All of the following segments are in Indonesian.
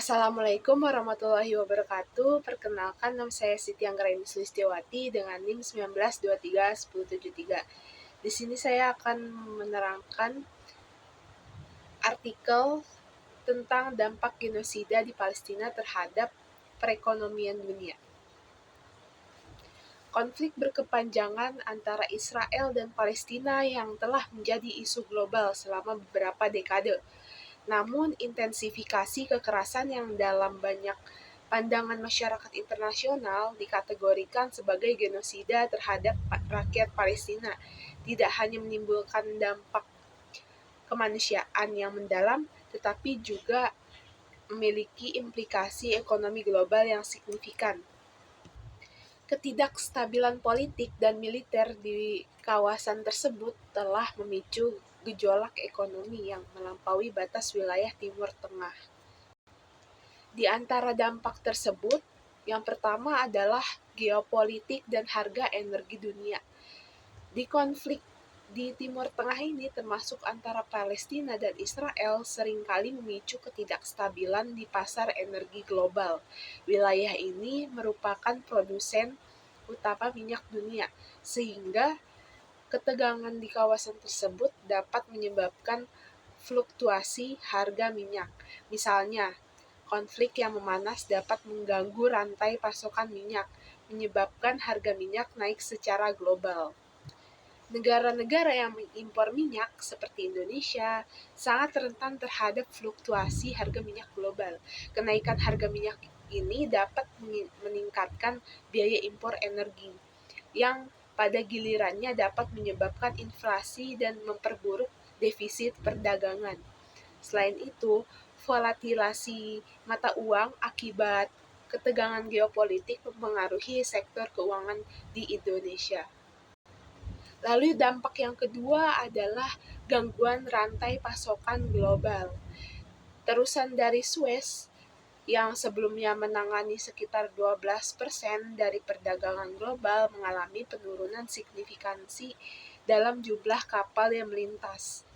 Assalamualaikum warahmatullahi wabarakatuh. Perkenalkan, nama saya Siti Anggraini Sulistiawati dengan NIM 19231073. Di sini saya akan menerangkan artikel tentang dampak genosida di Palestina terhadap perekonomian dunia. Konflik berkepanjangan antara Israel dan Palestina yang telah menjadi isu global selama beberapa dekade. Namun, intensifikasi kekerasan yang dalam banyak pandangan masyarakat internasional dikategorikan sebagai genosida terhadap rakyat Palestina tidak hanya menimbulkan dampak kemanusiaan yang mendalam, tetapi juga memiliki implikasi ekonomi global yang signifikan. Ketidakstabilan politik dan militer di kawasan tersebut telah memicu gejolak ekonomi yang melampaui batas wilayah Timur Tengah. Di antara dampak tersebut, yang pertama adalah geopolitik dan harga energi dunia. Di konflik di Timur Tengah ini, termasuk antara Palestina dan Israel, seringkali memicu ketidakstabilan di pasar energi global. Wilayah ini merupakan produsen utama minyak dunia, sehingga ketegangan di kawasan tersebut dapat menyebabkan fluktuasi harga minyak. Misalnya, konflik yang memanas dapat mengganggu rantai pasokan minyak, menyebabkan harga minyak naik secara global. Negara-negara yang mengimpor minyak seperti Indonesia sangat rentan terhadap fluktuasi harga minyak global. Kenaikan harga minyak ini dapat meningkatkan biaya impor energi, yang pada gilirannya dapat menyebabkan inflasi dan memperburuk defisit perdagangan. Selain itu, volatilasi mata uang akibat ketegangan geopolitik mempengaruhi sektor keuangan di Indonesia. Lalu dampak yang kedua adalah gangguan rantai pasokan global. Terusan dari Suez yang sebelumnya menangani sekitar 12% dari perdagangan global mengalami penurunan signifikansi dalam jumlah kapal yang melintas.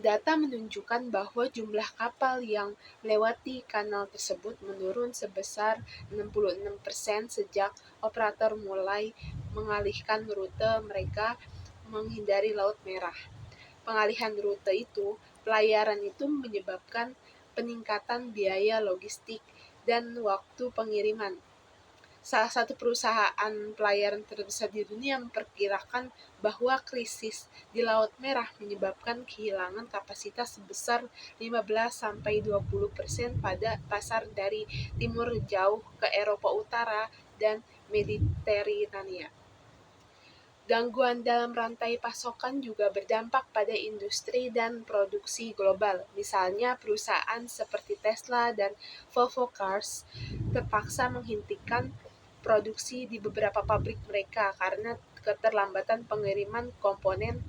Data menunjukkan bahwa jumlah kapal yang melewati kanal tersebut menurun sebesar 66% sejak operator mulai mengalihkan rute mereka menghindari Laut Merah. Pengalihan rute itu, pelayaran itu menyebabkan peningkatan biaya logistik dan waktu pengiriman. Salah satu perusahaan pelayaran terbesar di dunia memperkirakan bahwa krisis di Laut Merah menyebabkan kehilangan kapasitas sebesar 15-20% pada pasar dari timur jauh ke Eropa Utara dan Mediterania. Gangguan dalam rantai pasokan juga berdampak pada industri dan produksi global. Misalnya, perusahaan seperti Tesla dan Volvo Cars terpaksa menghentikan produksi di beberapa pabrik mereka karena keterlambatan pengiriman komponen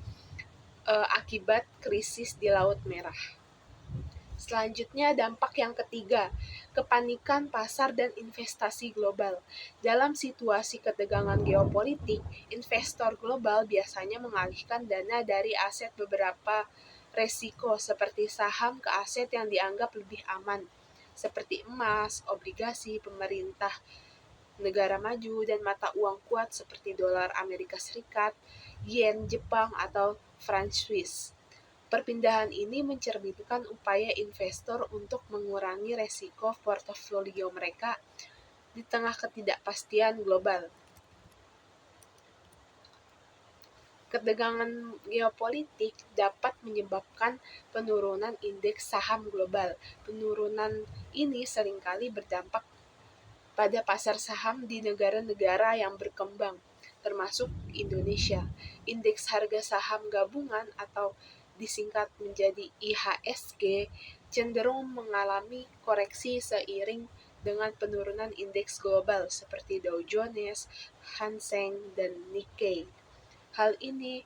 akibat krisis di Laut Merah. Selanjutnya, dampak yang ketiga, kepanikan pasar dan investasi global. Dalam situasi ketegangan geopolitik, investor global biasanya mengalihkan dana dari aset beberapa resiko seperti saham ke aset yang dianggap lebih aman, seperti emas, obligasi pemerintah negara maju, dan mata uang kuat seperti dolar Amerika Serikat, yen Jepang, atau franc Swiss. Perpindahan ini mencerminkan upaya investor untuk mengurangi resiko portofolio mereka di tengah ketidakpastian global. Ketegangan geopolitik dapat menyebabkan penurunan indeks saham global. Penurunan ini seringkali berdampak pada pasar saham di negara-negara yang berkembang, termasuk Indonesia. Indeks harga saham gabungan atau disingkat menjadi IHSG cenderung mengalami koreksi seiring dengan penurunan indeks global seperti Dow Jones, Hang Seng, dan Nikkei. Hal ini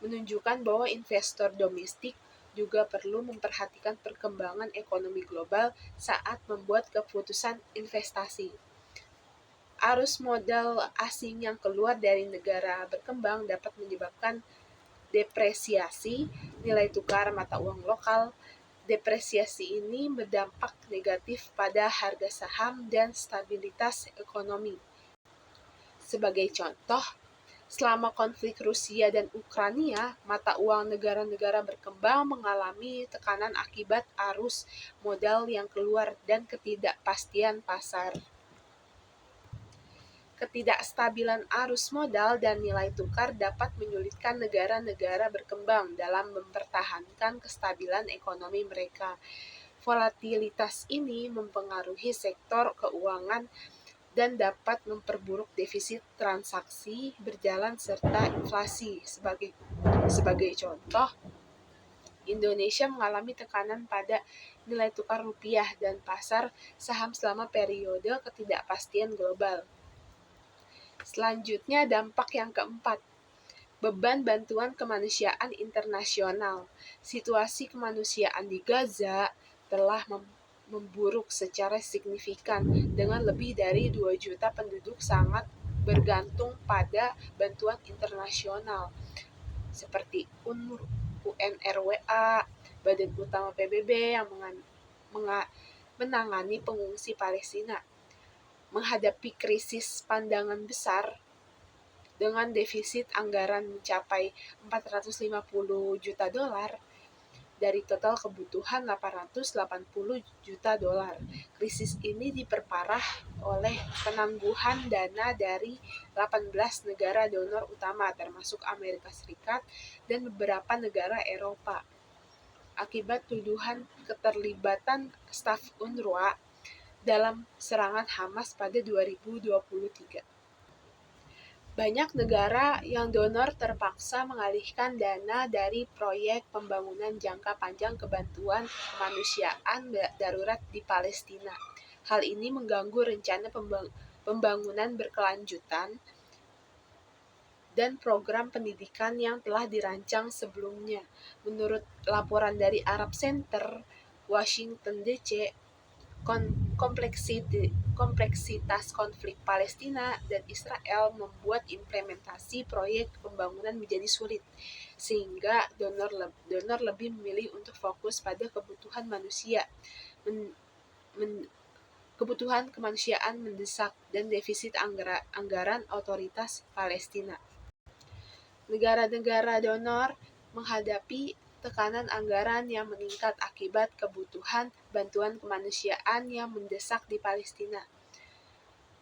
menunjukkan bahwa investor domestik juga perlu memperhatikan perkembangan ekonomi global saat membuat keputusan investasi. Arus modal asing yang keluar dari negara berkembang dapat menyebabkan depresiasi nilai tukar mata uang lokal Depresiasi ini berdampak negatif pada harga saham dan stabilitas ekonomi. Sebagai contoh, selama konflik Rusia dan Ukraina, mata uang negara-negara berkembang mengalami tekanan akibat arus modal yang keluar dan ketidakpastian pasar. Ketidakstabilan arus modal dan nilai tukar dapat menyulitkan negara-negara berkembang dalam mempertahankan kestabilan ekonomi mereka. Volatilitas ini mempengaruhi sektor keuangan dan dapat memperburuk defisit transaksi berjalan serta inflasi. Sebagai contoh, Indonesia mengalami tekanan pada nilai tukar rupiah dan pasar saham selama periode ketidakpastian global. Selanjutnya, dampak yang keempat, beban bantuan kemanusiaan internasional. Situasi kemanusiaan di Gaza telah memburuk secara signifikan, dengan lebih dari 2 juta penduduk sangat bergantung pada bantuan internasional seperti UNRWA, Badan Utama PBB yang menangani pengungsi Palestina, menghadapi krisis pandangan besar dengan defisit anggaran mencapai 450 juta dolar dari total kebutuhan 880 juta dolar. Krisis ini diperparah oleh penangguhan dana dari 18 negara donor utama termasuk Amerika Serikat dan beberapa negara Eropa akibat tuduhan keterlibatan staf UNRWA dalam serangan Hamas pada 2023. Banyak negara yang donor terpaksa mengalihkan dana dari proyek pembangunan jangka panjang ke bantuan kemanusiaan darurat di Palestina. Hal ini mengganggu rencana pembangunan berkelanjutan dan program pendidikan yang telah dirancang sebelumnya. Menurut laporan dari Arab Center, Washington DC, kompleksitas konflik Palestina dan Israel membuat implementasi proyek pembangunan menjadi sulit, sehingga donor lebih memilih untuk fokus pada kebutuhan kebutuhan kemanusiaan mendesak dan defisit anggaran otoritas Palestina. Negara-negara donor menghadapi tekanan anggaran yang meningkat akibat kebutuhan bantuan kemanusiaan yang mendesak di Palestina.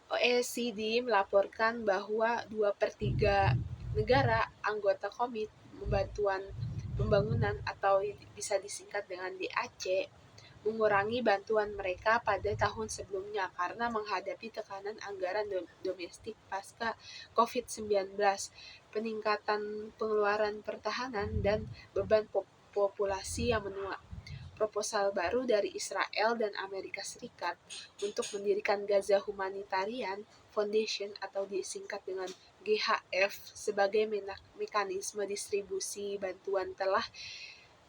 OECD melaporkan bahwa 2/3 negara anggota Komite Pembangunan atau bisa disingkat dengan DAC mengurangi bantuan mereka pada tahun sebelumnya karena menghadapi tekanan anggaran domestik pasca COVID-19, peningkatan pengeluaran pertahanan, dan beban populasi yang menua. Proposal baru dari Israel dan Amerika Serikat untuk mendirikan Gaza Humanitarian Foundation atau disingkat dengan GHF sebagai mekanisme distribusi bantuan telah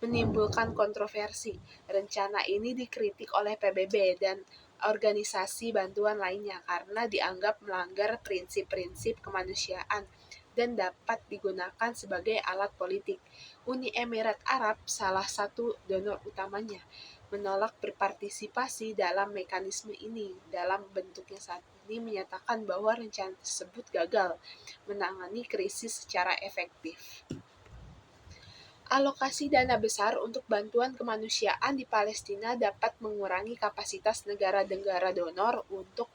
menimbulkan kontroversi. Rencana ini dikritik oleh PBB dan organisasi bantuan lainnya karena dianggap melanggar prinsip-prinsip kemanusiaan dan dapat digunakan sebagai alat politik. Uni Emirat Arab, salah satu donor utamanya, menolak berpartisipasi dalam mekanisme ini. Dalam bentuknya saat ini menyatakan bahwa rencana tersebut gagal menangani krisis secara efektif. Alokasi dana besar untuk bantuan kemanusiaan di Palestina dapat mengurangi kapasitas negara-negara donor untuk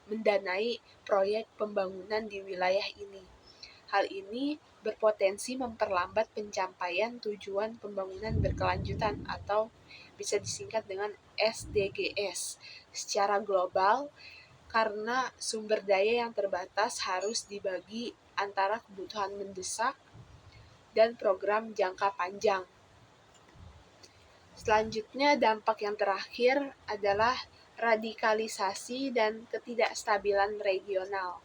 mendanai proyek pembangunan di wilayah ini. Hal ini berpotensi memperlambat pencapaian tujuan pembangunan berkelanjutan atau bisa disingkat dengan SDGs secara global karena sumber daya yang terbatas harus dibagi antara kebutuhan mendesak dan program jangka panjang. Selanjutnya, dampak yang terakhir adalah radikalisasi dan ketidakstabilan regional.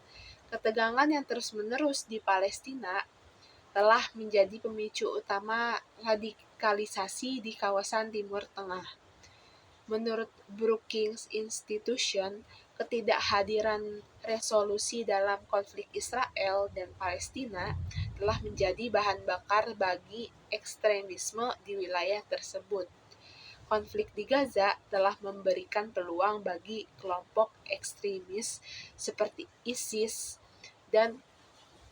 Ketegangan yang terus-menerus di Palestina telah menjadi pemicu utama radikalisasi di kawasan Timur Tengah. Menurut Brookings Institution, ketidakhadiran resolusi dalam konflik Israel dan Palestina telah menjadi bahan bakar bagi ekstremisme di wilayah tersebut. konflik di Gaza telah memberikan peluang bagi kelompok ekstremis seperti ISIS dan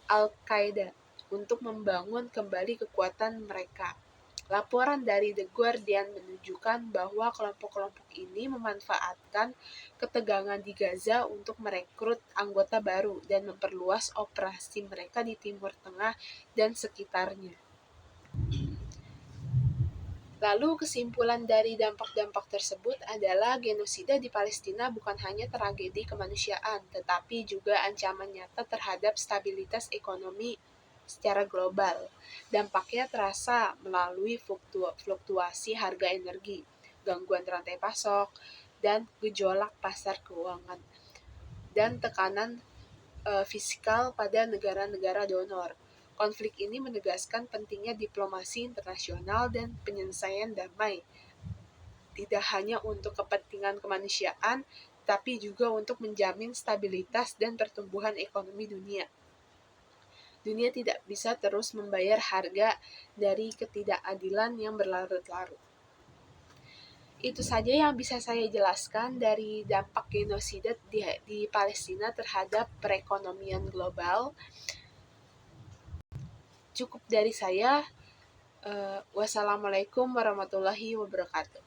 Al-Qaeda untuk membangun kembali kekuatan mereka. Laporan dari The Guardian menunjukkan bahwa kelompok-kelompok ini memanfaatkan ketegangan di Gaza untuk merekrut anggota baru dan memperluas operasi mereka di Timur Tengah dan sekitarnya. Lalu kesimpulan dari dampak-dampak tersebut adalah genosida di Palestina bukan hanya tragedi kemanusiaan, tetapi juga ancaman nyata terhadap stabilitas ekonomi secara global. Dampaknya terasa melalui fluktuasi harga energi, gangguan rantai pasok, dan gejolak pasar keuangan, dan tekanan fiskal pada negara-negara donor. Konflik ini menegaskan pentingnya diplomasi internasional dan penyelesaian damai, tidak hanya untuk kepentingan kemanusiaan, tapi juga untuk menjamin stabilitas dan pertumbuhan ekonomi dunia. Dunia tidak bisa terus membayar harga dari ketidakadilan yang berlarut-larut. Itu saja yang bisa saya jelaskan dari dampak genosida di Palestina terhadap perekonomian global. Cukup dari saya. Wassalamualaikum warahmatullahi wabarakatuh.